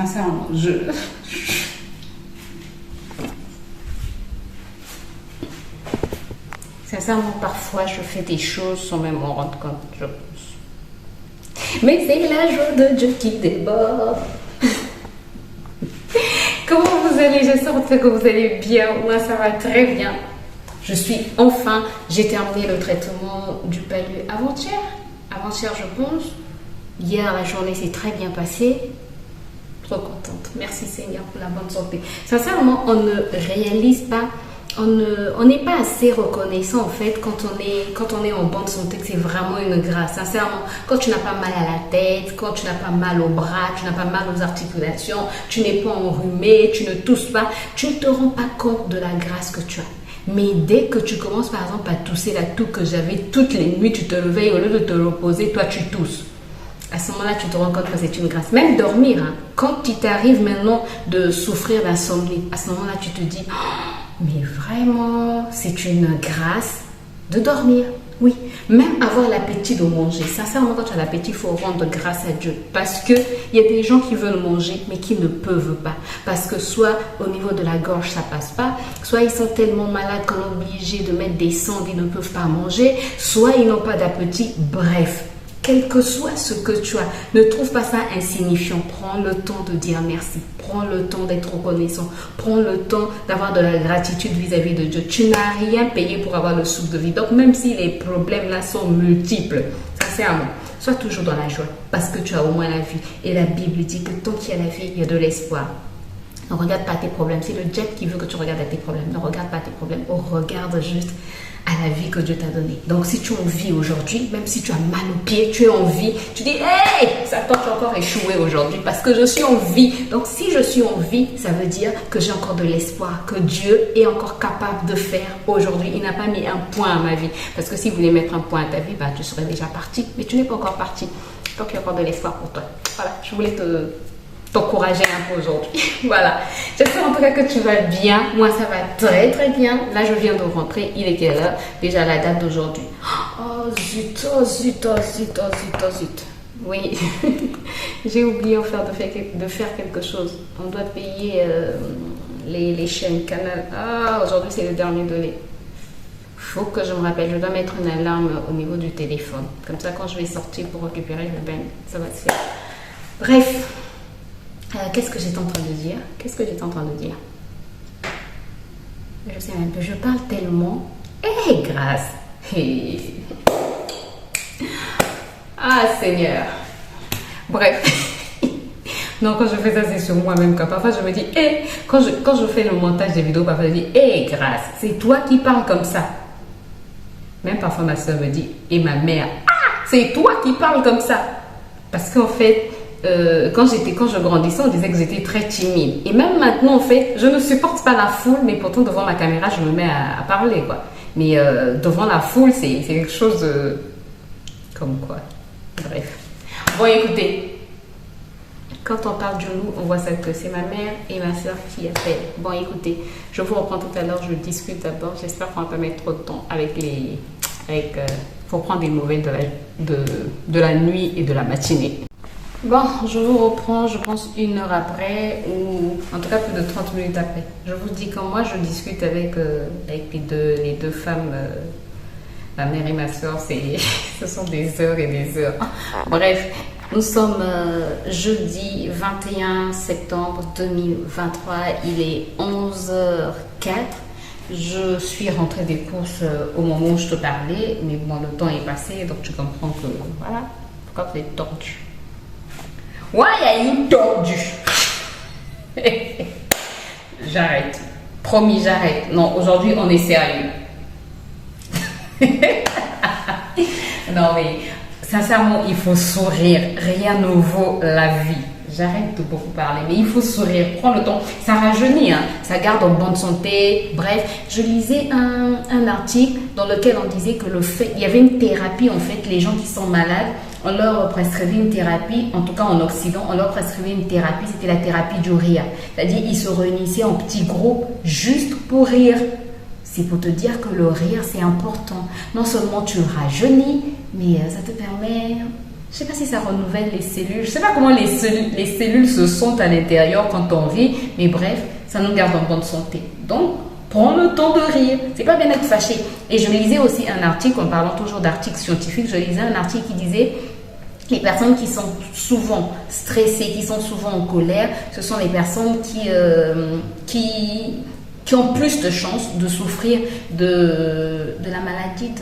sincèrement, sincèrement, parfois, je fais des choses sans même m'en rendre compte, je pense. Mais c'est la joie de Dieu qui déborde. Comment vous allez? J'espère que vous allez bien. Moi, ça va très bien. J'ai terminé le traitement du palu avant-hier. Avant-hier, je pense. Hier, la journée s'est très bien passée. Trop contente. Merci Seigneur pour la bonne santé. Sincèrement, on ne réalise pas, on n'est pas assez reconnaissant en fait quand on est en bonne santé, que c'est vraiment une grâce. Sincèrement, quand tu n'as pas mal à la tête, quand tu n'as pas mal au bras, tu n'as pas mal aux articulations, tu n'es pas enrhumé, tu ne tousses pas, tu ne te rends pas compte de la grâce que tu as. Mais dès que tu commences par exemple à tousser, la toux que j'avais toutes les nuits, tu te réveilles, au lieu de te reposer, toi tu tousses. À ce moment-là, tu te rends compte que c'est une grâce. Même dormir, hein. Quand il t'arrive maintenant de souffrir d'insomnie, à ce moment-là, tu te dis, oh, mais vraiment, c'est une grâce de dormir. Oui, même avoir l'appétit de manger. Sincèrement, quand tu as l'appétit, il faut rendre grâce à Dieu. Parce qu'il y a des gens qui veulent manger, mais qui ne peuvent pas. Parce que soit au niveau de la gorge, ça passe pas. Soit ils sont tellement malades qu'on est obligé de mettre des sondes, ils ne peuvent pas manger. Soit ils n'ont pas d'appétit. Bref. Quel que soit ce que tu as, ne trouve pas ça insignifiant. Prends le temps de dire merci. Prends le temps d'être reconnaissant. Prends le temps d'avoir de la gratitude vis-à-vis de Dieu. Tu n'as rien payé pour avoir le souffle de vie. Donc, même si les problèmes là sont multiples, sincèrement, sois toujours dans la joie parce que tu as au moins la vie. Et la Bible dit que tant qu'il y a la vie, il y a de l'espoir. Ne regarde pas tes problèmes. C'est le diable qui veut que tu regardes à tes problèmes. Ne regarde pas tes problèmes. Regarde juste à la vie que Dieu t'a donnée. Donc, si tu es en vie aujourd'hui, même si tu as mal aux pieds, tu es en vie, tu dis, hey, Satan, tu as encore échoué aujourd'hui parce que je suis en vie. Donc, si je suis en vie, ça veut dire que j'ai encore de l'espoir, que Dieu est encore capable de faire aujourd'hui. Il n'a pas mis un point à ma vie. Parce que s'il voulait mettre un point à ta vie, bah, tu serais déjà parti. Mais tu n'es pas encore parti. Donc, il y a encore de l'espoir pour toi. Voilà, je voulais t'encourager un peu aujourd'hui. Voilà. J'espère en tout cas que tu vas bien. Moi, ça va très très bien. Là, je viens de rentrer. Il est quelle heure? Déjà la date d'aujourd'hui. Oh zut, oh zut, oh zut, oh zut, oh zut. Oui. J'ai oublié de faire quelque chose. On doit payer les chaînes Canal. Ah, aujourd'hui, c'est le dernier délai. Faut que je me rappelle. Je dois mettre une alarme au niveau du téléphone. Comme ça, quand je vais sortir pour récupérer, ça va se faire. Bref. Qu'est-ce que j'étais en train de dire? Je sais même pas, je parle tellement. Grâce. Ah, Seigneur. Bref. Non, quand je fais ça, c'est sur moi-même. Quand parfois, je me dis, quand je fais le montage des vidéos, parfois, je dis, grâce, c'est toi qui parles comme ça. Même parfois, ma soeur me dit, et ma mère, c'est toi qui parles comme ça. Parce qu'en fait, quand je grandissais, on disait que j'étais très timide. Et même maintenant, en fait, je ne supporte pas la foule, mais pourtant, devant ma caméra, je me mets à parler, quoi. Mais devant la foule, c'est quelque chose de... Comme quoi. Bref. Bon, écoutez. Quand on parle de nous, on voit ça que c'est ma mère et ma soeur qui appellent. Bon, écoutez, je vous reprends tout à l'heure, je discute d'abord. J'espère qu'on va pas mettre trop de temps faut prendre des nouvelles de la nuit et de la matinée. Bon, je vous reprends, je pense 1 heure après, ou en tout cas plus de 30 minutes après. Je vous dis quand moi je discute avec les deux femmes, ma mère et ma soeur, ce sont des heures et des heures. Bref, nous sommes jeudi 21 septembre 2023, il est 11h04. Je suis rentrée des courses au moment où je te parlais, mais bon, le temps est passé, donc tu comprends que, voilà, pourquoi vous êtes tordu. Why are you tordu? J'arrête. Promis, j'arrête. Non, aujourd'hui, on est sérieux. Non, mais sincèrement, il faut sourire. Rien ne vaut la vie. J'arrête de beaucoup parler, mais il faut sourire. Prends le temps. Ça rajeunit, hein. Ça garde en bonne santé. Bref, je lisais un article dans lequel on disait que il y avait une thérapie, en fait, les gens qui sont malades, on leur prescrivait une thérapie, en tout cas en Occident, on leur prescrivait une thérapie, c'était la thérapie du rire. C'est-à-dire, ils se réunissaient en petits groupes juste pour rire. C'est pour te dire que le rire, c'est important. Non seulement tu rajeunis, mais ça te permet Je sais pas si ça renouvelle les cellules. Je sais pas comment les cellules se sentent à l'intérieur quand on rit, mais bref, ça nous garde en bonne santé. Donc, prends le temps de rire. C'est pas bien d'être fâché. Et je lisais aussi un article, en parlant toujours d'articles scientifiques, je lisais un article qui disait les personnes qui sont souvent stressées, qui sont souvent en colère, ce sont les personnes qui ont plus de chances de souffrir de la maladie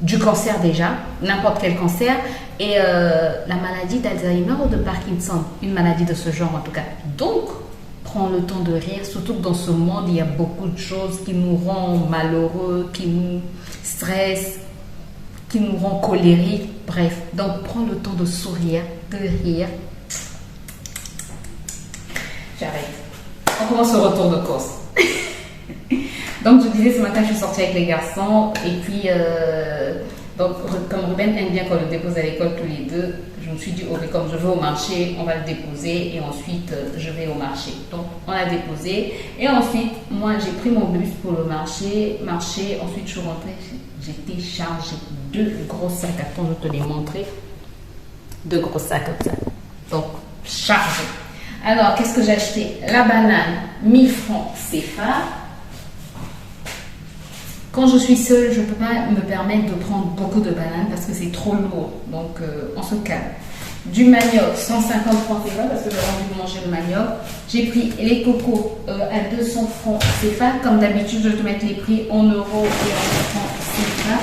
du cancer déjà, n'importe quel cancer, et la maladie d'Alzheimer ou de Parkinson, une maladie de ce genre en tout cas. Donc, prends le temps de rire, surtout que dans ce monde, il y a beaucoup de choses qui nous rendent malheureux, qui nous stressent, qui nous rend colériques, bref. Donc, prends le temps de sourire, de rire. J'arrête. On commence le retour de course. Donc, je disais, ce matin, je suis sortie avec les garçons. Et puis, donc, comme Ruben aime bien qu'on le dépose à l'école tous les deux, je me suis dit, ok, comme je vais au marché, on va le déposer. Et ensuite, je vais au marché. Donc, on l'a déposé. Et ensuite, moi, j'ai pris mon bus pour le marché. Ensuite, je suis rentrée. J'étais chargée. 2 gros sacs à thon, je te l'ai montré. 2 gros sacs comme ça. Donc, chargée. Alors, qu'est-ce que j'ai acheté? La banane, 1000 francs CFA. Quand je suis seule, je ne peux pas me permettre de prendre beaucoup de bananes parce que c'est trop lourd. Donc, on se calme. Du manioc, 150 francs CFA parce que j'ai envie de manger le manioc. J'ai pris les cocos à 200 francs CFA. Comme d'habitude, je vais te mettre les prix en euros et en francs CFA.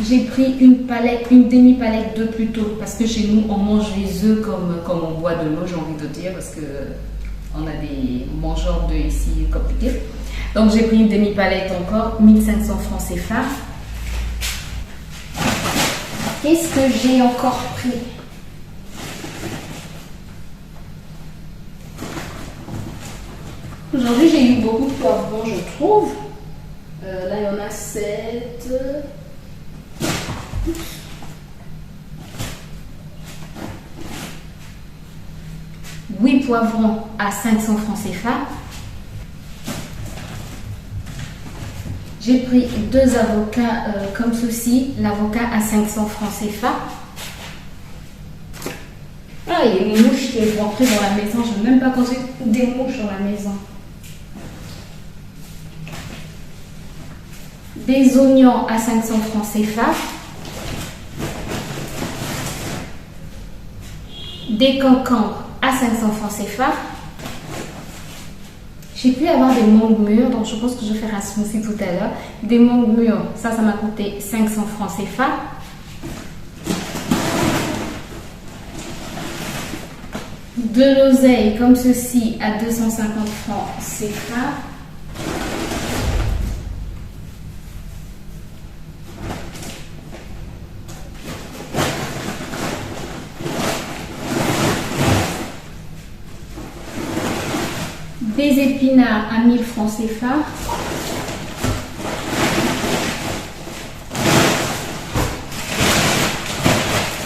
J'ai pris une demi-palette d'œufs plutôt parce que chez nous, on mange les œufs comme on boit de l'eau, j'ai envie de dire, parce qu'on a des mangeurs d'œufs ici compliqués. Donc, j'ai pris une demi-palette encore, 1500 francs CFA. Qu'est-ce que j'ai encore pris? Aujourd'hui, j'ai eu beaucoup de poivrons, je trouve. Là, il y en a 7. 8 poivrons à 500 francs CFA. J'ai pris 2 avocats comme ceci. L'avocat à 500 francs CFA. Ah, il y a une mouche qui est rentrée dans la maison. Je ne veux même pas quand j'ai des mouches dans la maison. Des oignons à 500 francs CFA. Des concombres à 500 francs CFA. J'ai pu avoir des mangues mûres, donc je pense que je vais faire un smoothie tout à l'heure. Des mangues mûres, ça m'a coûté 500 francs CFA. De l'oseille comme ceci à 250 francs CFA. Des épinards à 1000 francs CFA.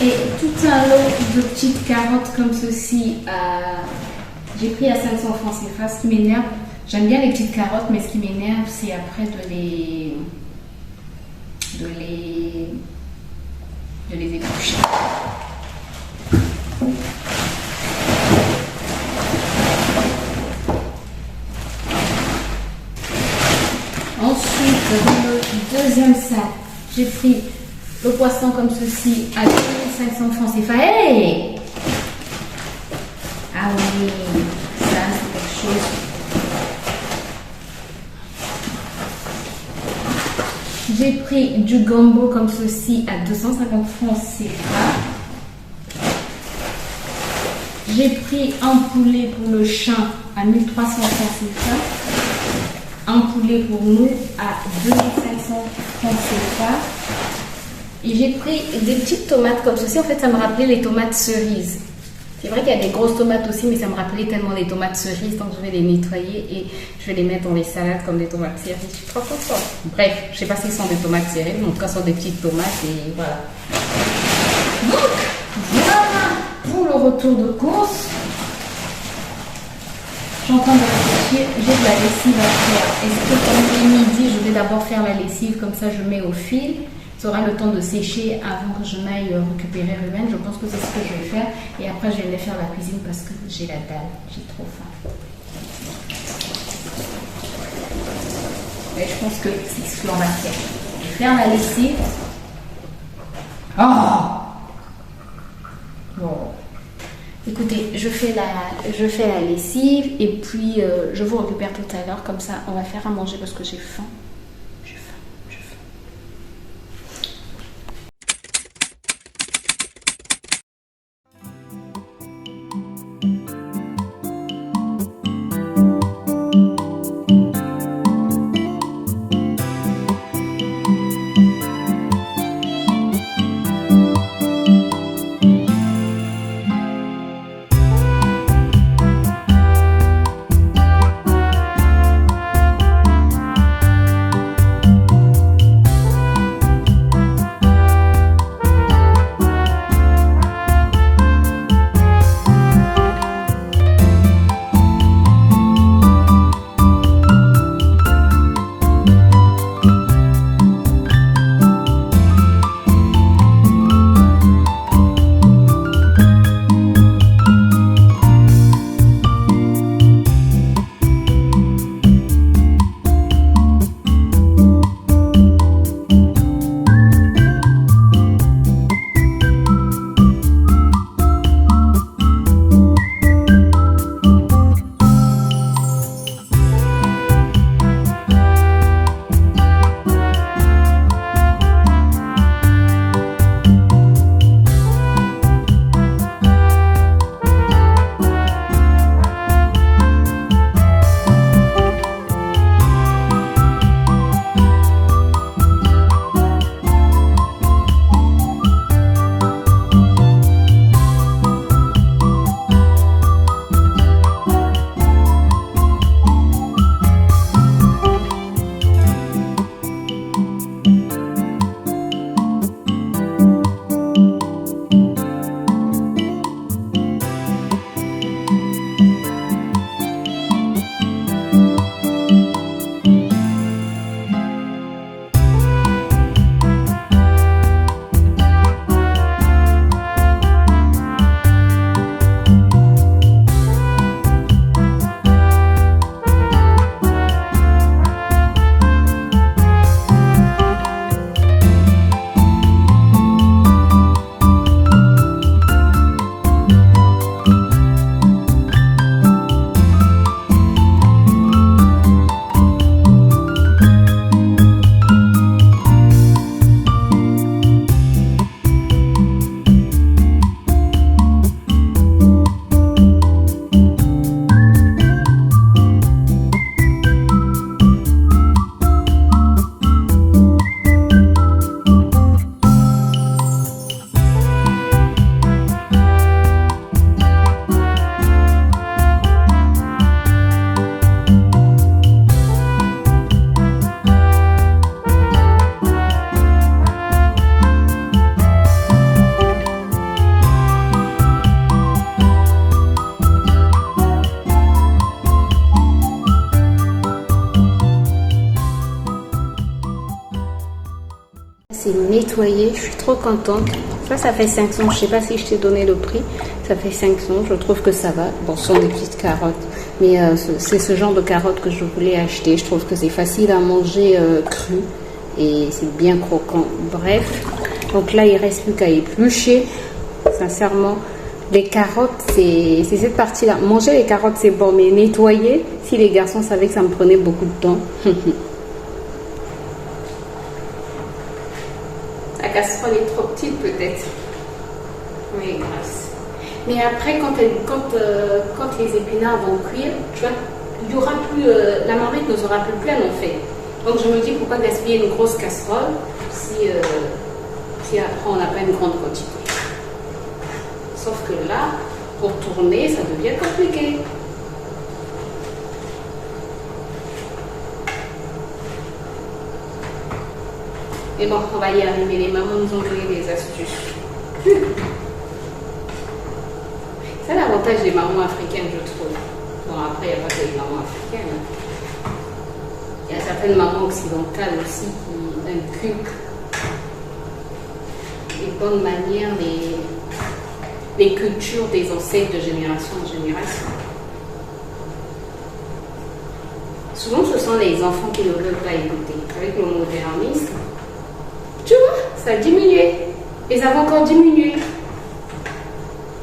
Et tout un lot de petites carottes comme ceci, j'ai pris à 500 francs CFA. Ce qui m'énerve, j'aime bien les petites carottes, mais ce qui m'énerve, c'est après de les éplucher. Ensuite, dans le deuxième sac, j'ai pris le poisson comme ceci à 2500 francs CFA. Hey! Ah oui, ça c'est quelque chose. J'ai pris du gombo comme ceci à 250 francs CFA. J'ai pris un poulet pour le chien à 1300 francs CFA. Un poulet pour nous à 2500 francs CFA. Et j'ai pris des petites tomates comme ceci. En fait, ça me rappelait les tomates cerises. C'est vrai qu'il y a des grosses tomates aussi, mais ça me rappelait tellement les tomates cerises. Donc, je vais les nettoyer et je vais les mettre dans les salades comme des tomates cerises. Je suis trop contente. Bref, je ne sais pas si ce sont des tomates cerises, mais en tout cas, ce sont des petites tomates et voilà. Donc, voilà pour le retour de course. Je suis en train de réfléchir, j'ai de la lessive à faire. Est-ce que comme il est midi, je vais d'abord faire la lessive, comme ça je mets au fil. ça aura le temps de sécher avant que je n'aille récupérer Ruben. Je pense que c'est ce que je vais faire. Et après, je vais aller faire la cuisine parce que j'ai la dalle. J'ai trop faim. Et je pense que c'est ce qu'on va faire. Je vais faire la lessive. Oh! Bon. Écoutez, je fais la lessive et puis je vous récupère tout à l'heure. Comme ça, on va faire à manger parce que j'ai faim. J'ai faim. Nettoyé, je suis trop contente. Ça fait 500, je sais pas si je t'ai donné le prix, ça fait 500, je trouve que ça va. Bon, ce sont des petites carottes, mais c'est ce genre de carottes que je voulais acheter. Je trouve que c'est facile à manger cru et c'est bien croquant. Bref, donc là il reste plus qu'à éplucher. Sincèrement, les carottes, c'est cette partie-là. Manger les carottes c'est bon, mais nettoyer, si les garçons savaient que ça me prenait beaucoup de temps. La casserole est trop petite peut-être. Oui, grâce. Mais après, quand les épinards vont cuire, tu vois, il y aura plus, la marmite ne sera plus pleine en fait. Donc je me dis pourquoi gaspiller une grosse casserole si après on n'a pas une grande quantité. Sauf que là, pour tourner, ça devient compliqué. Mais bon, on va y arriver. Les mamans nous ont donné des astuces. C'est l'avantage des mamans africaines, je trouve. Bon, après, il n'y a pas que les mamans africaines. Il y a certaines mamans occidentales aussi qui inculquent les bonnes manières, les cultures des ancêtres de génération en génération. Souvent, ce sont les enfants qui ne veulent pas écouter. Avec le modernisme, tu vois, ça a diminué. Et ça va encore diminuer.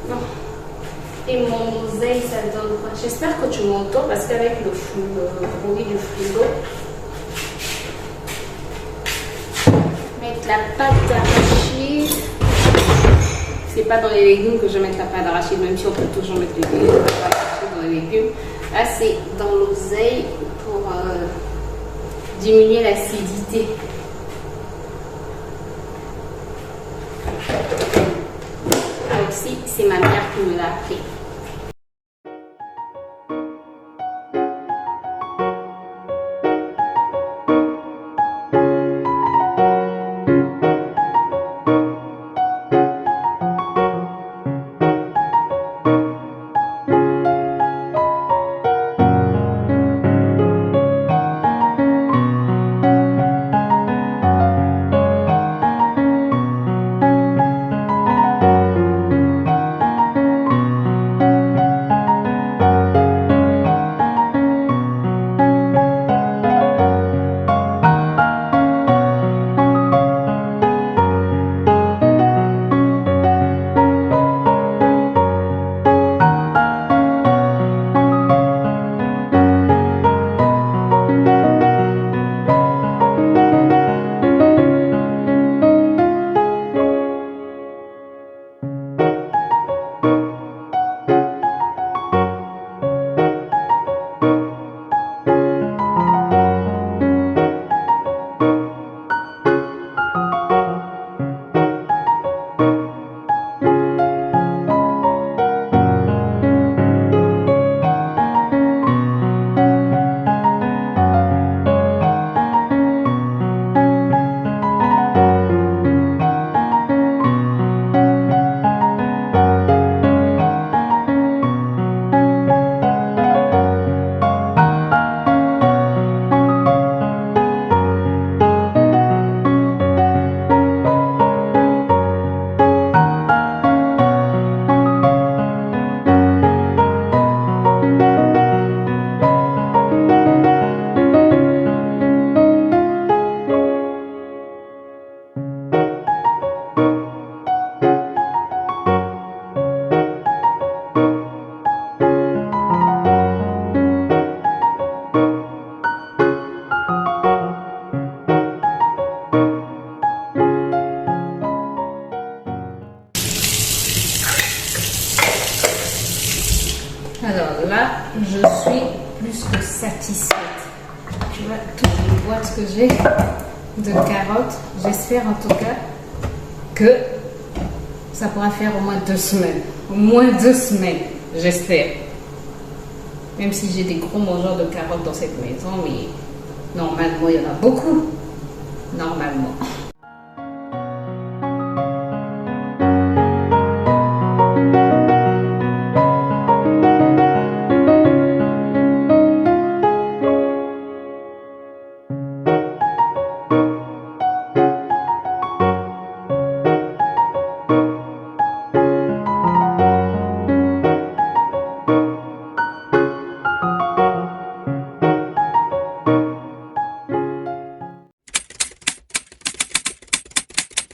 Bon. Et mon oseille, ça donne quoi? J'espère que tu m'entends parce qu'avec le bruit du frigo, mettre la pâte d'arachide. C'est pas dans les légumes que je mets la pâte d'arachide, même si on peut toujours mettre la pâte d'arachide dans les légumes. Là, c'est dans l'oseille pour diminuer l'acidité. Ça aussi, c'est ma mère qui me l'a appris. Alors là, je suis plus que satisfaite. Tu vois, toutes les boîtes que j'ai de carottes, j'espère en tout cas que ça pourra faire au moins 2 semaines. Au moins 2 semaines, j'espère. Même si j'ai des gros mangeurs de carottes dans cette maison, mais normalement, il y en a beaucoup. Normalement.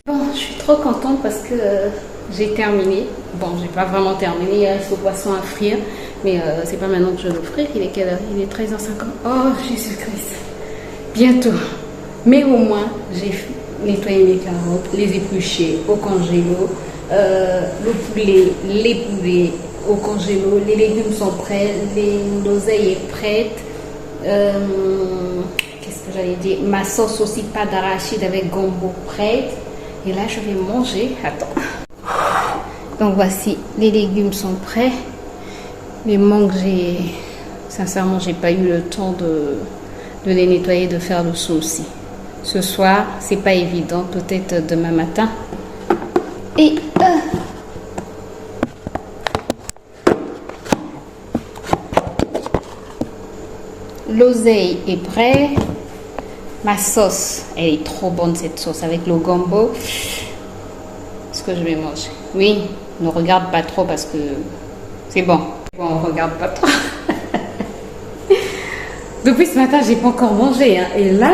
Bon, je suis trop contente parce que j'ai terminé. Bon, j'ai pas vraiment terminé, il reste au poisson à frire. Mais c'est pas maintenant que je vais l'offrir. Il est quelle heure? Il est 13h50. Oh, Jésus-Christ. Bientôt. Mais au moins, j'ai nettoyé mes carottes, les épluchées au congélo, le poulet, les poulets au congélo, les légumes sont prêts, l'oseille est prête. Qu'est-ce que j'allais dire? Ma sauce aussi, pas d'arachide avec gombo prête. Et là, je vais manger. Attends. Donc voici, les légumes sont prêts. Les mangues, sincèrement, j'ai pas eu le temps de les nettoyer, de faire le saut aussi. Ce soir, c'est pas évident. Peut-être demain matin. Et l'oseille est prêt. Ma sauce, elle est trop bonne cette sauce avec le gombo. ce que je vais manger. Oui, ne regarde pas trop parce que c'est bon. Bon, on regarde pas trop. Depuis ce matin, j'ai pas encore mangé. Hein. Et là,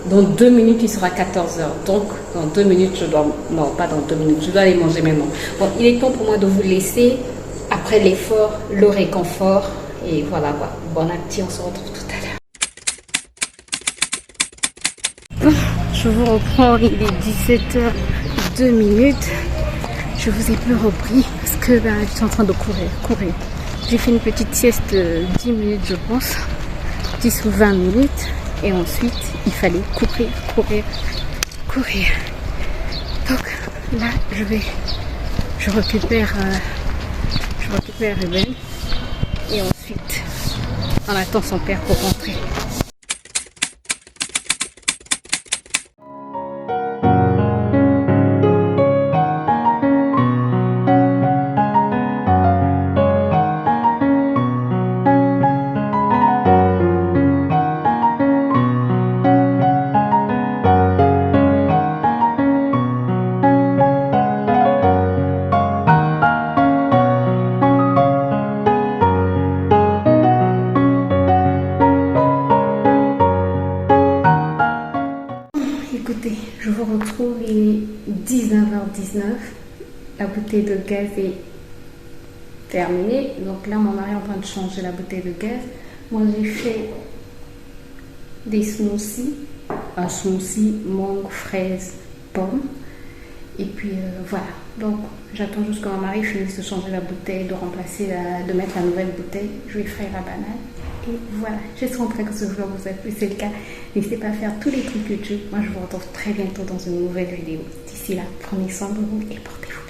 dans 2 minutes, il sera 14 heures. Donc, dans 2 minutes, je dois... Non, pas dans 2 minutes. Je dois aller manger maintenant. Bon, il est temps pour moi de vous laisser. Après l'effort, le réconfort. Et voilà, voilà. Bon appétit, on se retrouve tout à l'heure. Bon, je vous reprends. Il est 17h02. Je vous ai peu repris parce que je suis en train de courir. J'ai fait une petite sieste de 10 minutes, je pense. 10 ou 20 minutes. Et ensuite, il fallait courir. Donc là, je récupère Ruben. Et ensuite, on attend son père pour rentrer. Écoutez, je vous retrouve, il est 19h19. La bouteille de gaz est terminée. Donc là, mon mari est en train de changer la bouteille de gaz. Moi, j'ai fait des smoothies. Un smoothie mangue, fraise, pomme. Et puis voilà. Donc j'attends juste que mon mari finisse de changer la bouteille, de remplacer, de mettre la nouvelle bouteille. Je vais faire la banane. Et voilà, j'espère que ce vlog vous a plu. Si c'est le cas, n'hésitez pas à faire tous les trucs YouTube. Moi, je vous retrouve très bientôt dans une nouvelle vidéo. D'ici là, prenez soin de vous et portez-vous.